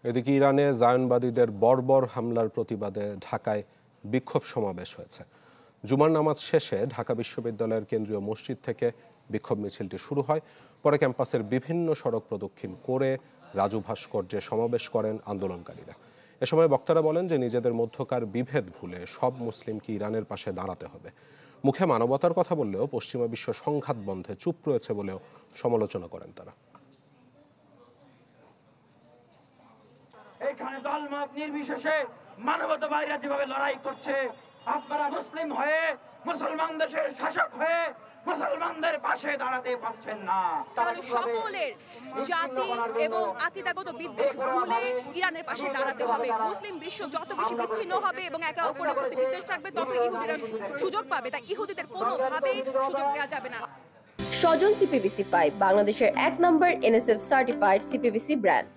এদিকে ইরানে জায়নবাদীদের বর্বর হামলার প্রতিবাদে ঢাকায় বিক্ষোভ সমাবেশ হয়েছে। জুমার নামাজ শেষে ঢাকা বিশ্ববিদ্যালয়ের কেন্দ্রীয় মসজিদ থেকে বিক্ষোভ মিছিলটি শুরু হয়। পরে ক্যাম্পাসের বিভিন্ন সড়ক প্রদক্ষিণ করে রাজু ভাস্কর্যে সমাবেশ করেন আন্দোলনকারীরা। এ সময় বক্তারা বলেন যে নিজেদের মধ্যকার বিভেদ ভুলে সব মুসলিমকে ইরানের পাশে দাঁড়াতে হবে। মুখে মানবতার কথা বললেও পশ্চিমা বিশ্ব সংঘাত বন্ধে চুপ রয়েছে বলেও সমালোচনা করেন তারা। এখানে দলমত নির্বিশেষে মানবতাবাদীরা যেভাবে লড়াই করছে, আপনারা মুসলিম হয়ে মুসলমান দেশের শাসক হয়ে মুসলমানদের পাশে দাঁড়াতে পারছেন না। তাহলে সকলের জাতি এবং আকীদাগত বিদ্বেষ ভুলে ইরানের পাশে দাঁড়াতে হবে। মুসলিম বিশ্ব যত বেশি বিচ্ছিন্ন হবে এবং একে অপরের প্রতি বিদ্বেষ থাকবে, তত ইহুদিরা সুযোগ পাবে। তাই ইহুদিদের কোনোভাবেই সুযোগ দেওয়া যাবে না। সজন সিপিভিসি পাইপ, বাংলাদেশের 1 নম্বর NSF সার্টিফাইড সিপিভিসি ব্র্যান্ড।